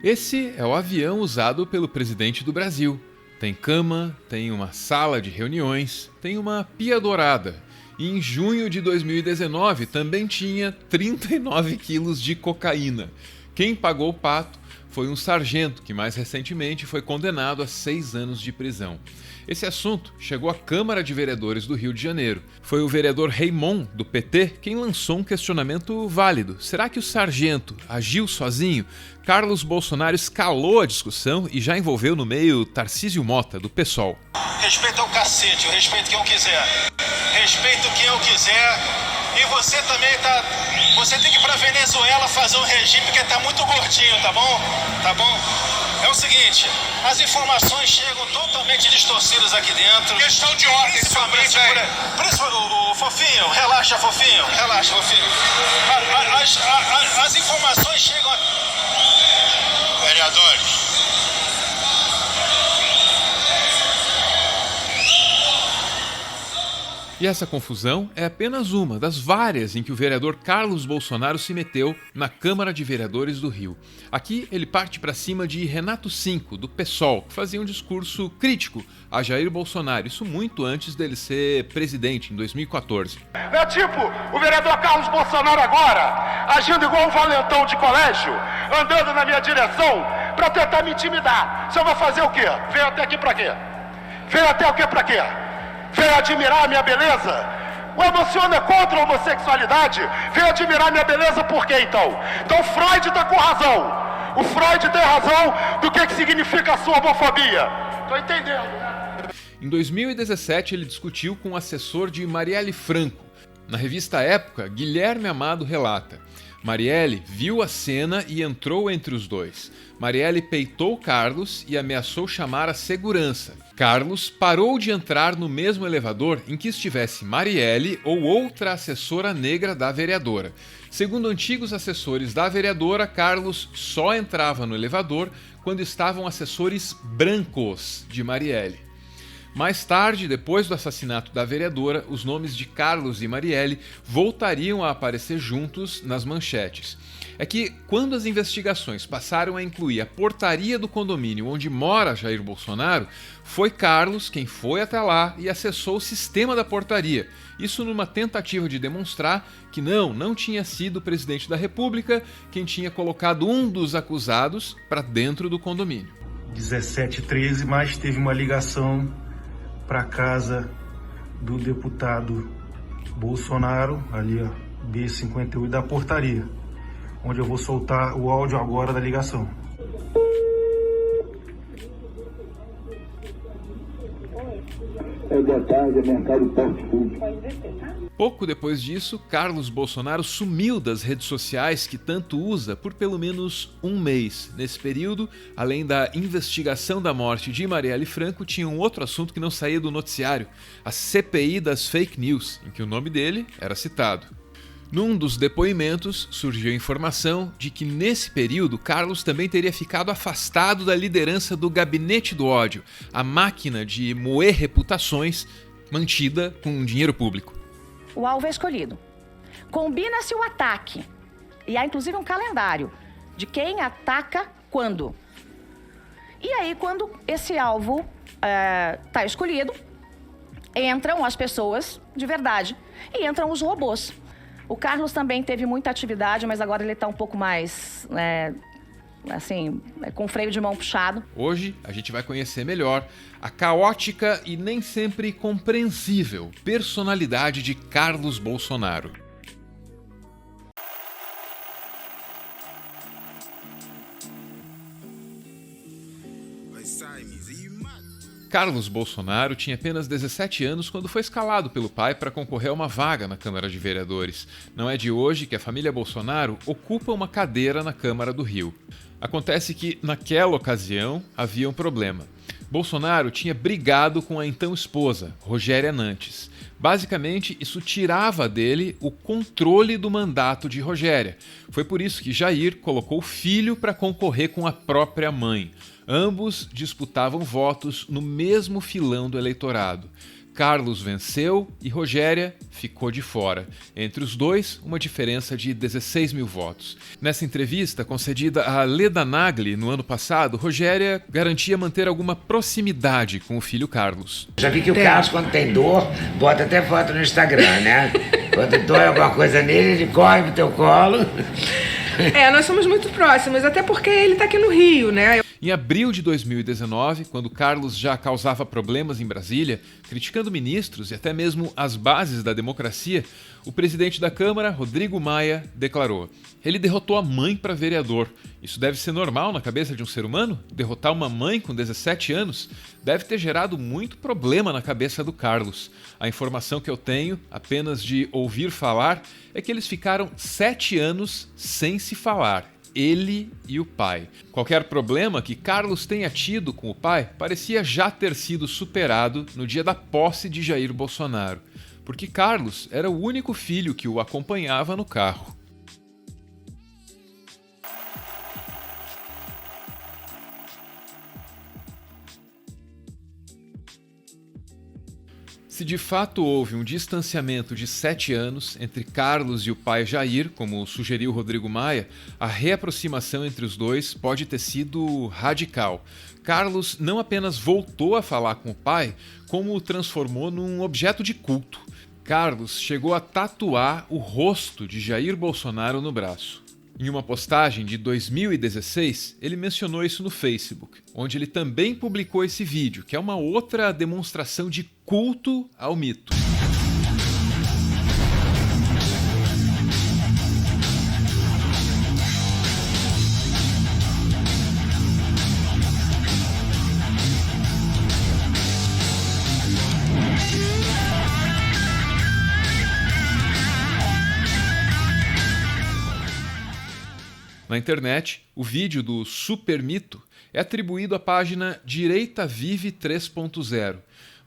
Esse é o avião usado pelo presidente do Brasil. Tem cama, tem uma sala de reuniões, tem uma pia dourada. E em junho de 2019 também tinha 39 quilos de cocaína. Quem pagou o pato foi um sargento que mais recentemente foi condenado a 6 anos de prisão. Esse assunto chegou à Câmara de Vereadores do Rio de Janeiro. Foi o vereador Raimon, do PT, quem lançou um questionamento válido. Será que o sargento agiu sozinho? Carlos Bolsonaro escalou a discussão e já envolveu no meio Tarcísio Mota, do PSOL. Respeito ao cacete, eu respeito quem eu quiser. Respeito quem eu quiser. E você também tá... Você tem que ir pra Venezuela fazer um regime porque tá muito gordinho, tá bom? Tá bom? É o seguinte, as informações chegam totalmente distorcidas aqui dentro. Questão de ordem, principalmente por isso, o fofinho, relaxa, fofinho. Relaxa, fofinho. As informações chegam... Vereadores. E essa confusão é apenas uma das várias em que o vereador Carlos Bolsonaro se meteu na Câmara de Vereadores do Rio. Aqui ele parte para cima de Renato Cinco, do PSOL, que fazia um discurso crítico a Jair Bolsonaro, isso muito antes dele ser presidente, em 2014. É tipo o vereador Carlos Bolsonaro agora, agindo igual um valentão de colégio, andando na minha direção para tentar me intimidar. O senhor vai fazer o quê? Veio até aqui para quê? Veio até o quê para quê? Veio admirar a minha beleza? O Emociona é contra a homossexualidade? Veio admirar a minha beleza por quê, então? Então Freud está com razão. O Freud tem razão do que significa a sua homofobia. Tô entendendo, né? Em 2017, ele discutiu com o assessor de Marielle Franco. Na revista Época, Guilherme Amado relata: Marielle viu a cena e entrou entre os dois. Marielle peitou Carlos e ameaçou chamar a segurança. Carlos parou de entrar no mesmo elevador em que estivesse Marielle ou outra assessora negra da vereadora. Segundo antigos assessores da vereadora, Carlos só entrava no elevador quando estavam assessores brancos de Marielle. Mais tarde, depois do assassinato da vereadora, os nomes de Carlos e Marielle voltariam a aparecer juntos nas manchetes. É que, quando as investigações passaram a incluir a portaria do condomínio onde mora Jair Bolsonaro, foi Carlos quem foi até lá e acessou o sistema da portaria. Isso numa tentativa de demonstrar que não tinha sido o presidente da República quem tinha colocado um dos acusados para dentro do condomínio. 17h13, mas teve uma ligação para casa do deputado Bolsonaro, ali ó, B58 da portaria, onde eu vou soltar o áudio agora da ligação. Boa tarde, mercado Porto Food. Pouco depois disso, Carlos Bolsonaro sumiu das redes sociais que tanto usa por pelo menos um mês. Nesse período, além da investigação da morte de Marielle Franco, tinha um outro assunto que não saía do noticiário: a CPI das fake news, em que o nome dele era citado. Num dos depoimentos, surgiu a informação de que, nesse período, Carlos também teria ficado afastado da liderança do Gabinete do Ódio, a máquina de moer reputações mantida com dinheiro público. O alvo é escolhido. Combina-se o ataque. E há, inclusive, um calendário de quem ataca quando. E aí, quando esse alvo está escolhido, entram as pessoas de verdade e entram os robôs. O Carlos também teve muita atividade, mas agora ele está um pouco mais, com freio de mão puxado. Hoje a gente vai conhecer melhor a caótica e nem sempre compreensível personalidade de Carlos Bolsonaro. Carlos Bolsonaro tinha apenas 17 anos quando foi escalado pelo pai para concorrer a uma vaga na Câmara de Vereadores. Não é de hoje que a família Bolsonaro ocupa uma cadeira na Câmara do Rio. Acontece que, naquela ocasião, havia um problema. Bolsonaro tinha brigado com a então esposa, Rogéria Nantes. Basicamente, isso tirava dele o controle do mandato de Rogéria. Foi por isso que Jair colocou o filho para concorrer com a própria mãe. Ambos disputavam votos no mesmo filão do eleitorado. Carlos venceu e Rogéria ficou de fora. Entre os dois, uma diferença de 16 mil votos. Nessa entrevista, concedida a Leda Nagli no ano passado, Rogéria garantia manter alguma proximidade com o filho Carlos. Já vi que o Carlos, quando tem dor, bota até foto no Instagram, né? Quando dói alguma coisa nele, ele corre pro teu colo. Nós somos muito próximos, até porque ele tá aqui no Rio, né? Em abril de 2019, quando Carlos já causava problemas em Brasília, criticando ministros e até mesmo as bases da democracia, o presidente da Câmara, Rodrigo Maia, declarou: ele derrotou a mãe para vereador. Isso deve ser normal na cabeça de um ser humano? Derrotar uma mãe com 17 anos deve ter gerado muito problema na cabeça do Carlos. A informação que eu tenho, apenas de ouvir falar, é que eles ficaram 7 anos sem se falar. Ele e o pai. Qualquer problema que Carlos tenha tido com o pai parecia já ter sido superado no dia da posse de Jair Bolsonaro, porque Carlos era o único filho que o acompanhava no carro. Se de fato houve um distanciamento de 7 anos entre Carlos e o pai Jair, como sugeriu Rodrigo Maia, a reaproximação entre os dois pode ter sido radical. Carlos não apenas voltou a falar com o pai, como o transformou num objeto de culto. Carlos chegou a tatuar o rosto de Jair Bolsonaro no braço. Em uma postagem de 2016, ele mencionou isso no Facebook, onde ele também publicou esse vídeo, que é uma outra demonstração de culto ao mito. Na internet, o vídeo do Super Mito é atribuído à página Direita Vive 3.0,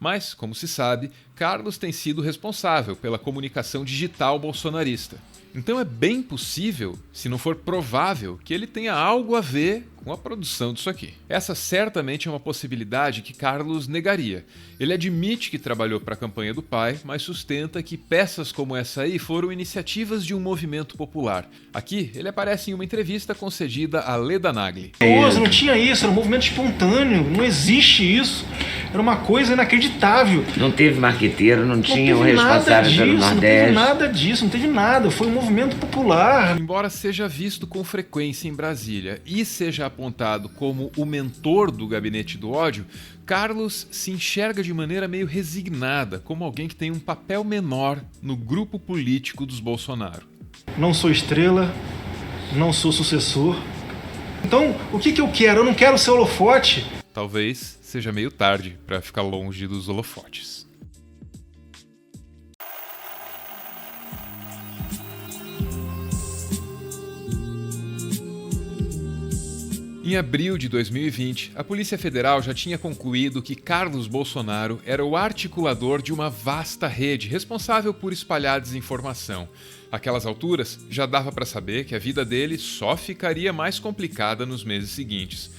mas, como se sabe, Carlos tem sido responsável pela comunicação digital bolsonarista. Então é bem possível, se não for provável, que ele tenha algo a ver com a produção disso aqui. Essa certamente é uma possibilidade que Carlos negaria. Ele admite que trabalhou para a campanha do pai, mas sustenta que peças como essa aí foram iniciativas de um movimento popular. Aqui, ele aparece em uma entrevista concedida a Leda Nagli. Não tinha isso, era um movimento espontâneo, não existe isso. Era uma coisa inacreditável. Não teve marqueteiro, não tinha um responsável pelo Nordeste. Não teve nada disso, não teve nada. Foi um movimento popular. Embora seja visto com frequência em Brasília e seja apontado como o mentor do gabinete do ódio, Carlos se enxerga de maneira meio resignada, como alguém que tem um papel menor no grupo político dos Bolsonaro. Não sou estrela, não sou sucessor. Então, o que eu quero? Eu não quero ser holofote. Talvez seja meio tarde para ficar longe dos holofotes. Em abril de 2020, a Polícia Federal já tinha concluído que Carlos Bolsonaro era o articulador de uma vasta rede responsável por espalhar desinformação. Àquelas alturas, já dava para saber que a vida dele só ficaria mais complicada nos meses seguintes.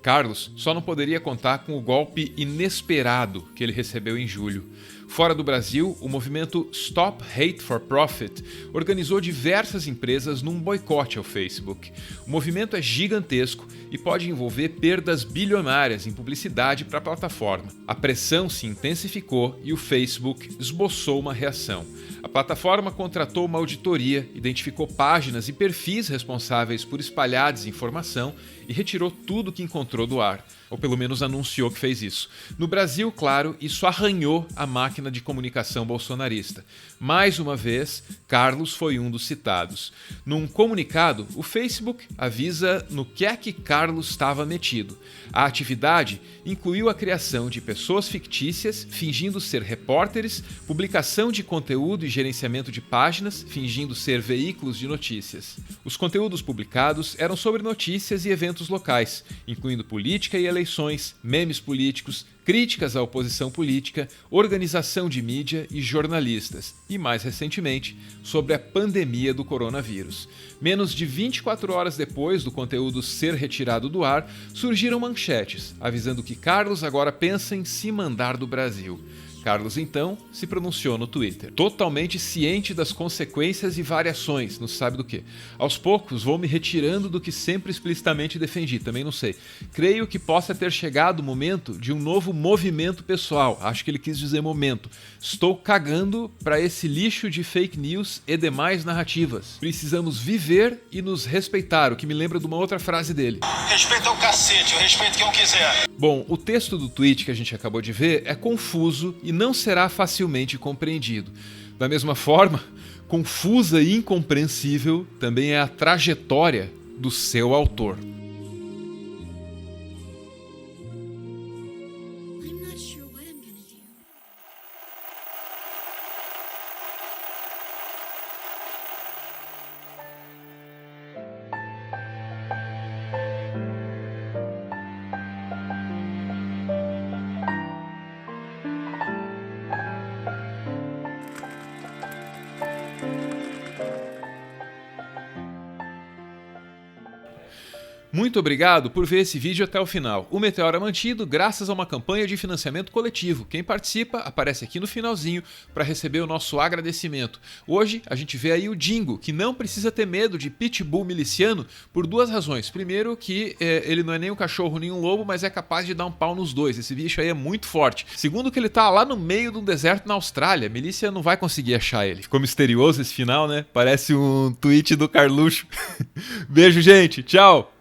Carlos só não poderia contar com o golpe inesperado que ele recebeu em julho. Fora do Brasil, o movimento Stop Hate for Profit organizou diversas empresas num boicote ao Facebook. O movimento é gigantesco e pode envolver perdas bilionárias em publicidade para a plataforma. A pressão se intensificou e o Facebook esboçou uma reação. A plataforma contratou uma auditoria, identificou páginas e perfis responsáveis por espalhar desinformação e retirou tudo que encontrou do ar, ou pelo menos anunciou que fez isso. No Brasil, claro, isso arranhou a máquina de comunicação bolsonarista. Mais uma vez, Carlos foi um dos citados. Num comunicado, o Facebook avisa no que é que Carlos estava metido. A atividade incluiu a criação de pessoas fictícias, fingindo ser repórteres, publicação de conteúdo e gerenciamento de páginas, fingindo ser veículos de notícias. Os conteúdos publicados eram sobre notícias e eventos locais, incluindo política e eleições, memes políticos, críticas à oposição política, organização de mídia e jornalistas, e mais recentemente, sobre a pandemia do coronavírus. Menos de 24 horas depois do conteúdo ser retirado do ar, surgiram manchetes, avisando que Carlos agora pensa em se mandar do Brasil. Carlos então se pronunciou no Twitter, totalmente ciente das consequências e variações, não se sabe do que. Aos poucos vou me retirando do que sempre explicitamente defendi, também não sei. Creio que possa ter chegado o momento de um novo movimento pessoal, acho que ele quis dizer momento. Estou cagando para esse lixo de fake news e demais narrativas. Precisamos viver e nos respeitar, o que me lembra de uma outra frase dele. Respeita o cacete, eu respeito quem eu quiser. Bom, o texto do tweet que a gente acabou de ver é confuso e não será facilmente compreendido. Da mesma forma, confusa e incompreensível também é a trajetória do seu autor. Muito obrigado por ver esse vídeo até o final. O Meteoro é mantido graças a uma campanha de financiamento coletivo. Quem participa aparece aqui no finalzinho para receber o nosso agradecimento. Hoje a gente vê aí o Dingo, que não precisa ter medo de pitbull miliciano por duas razões. Primeiro que ele não é nem um cachorro nem um lobo, mas é capaz de dar um pau nos dois. Esse bicho aí é muito forte. Segundo que ele tá lá no meio de um deserto na Austrália. A milícia não vai conseguir achar ele. Ficou misterioso esse final, né? Parece um tweet do Carluxo. Beijo, gente. Tchau.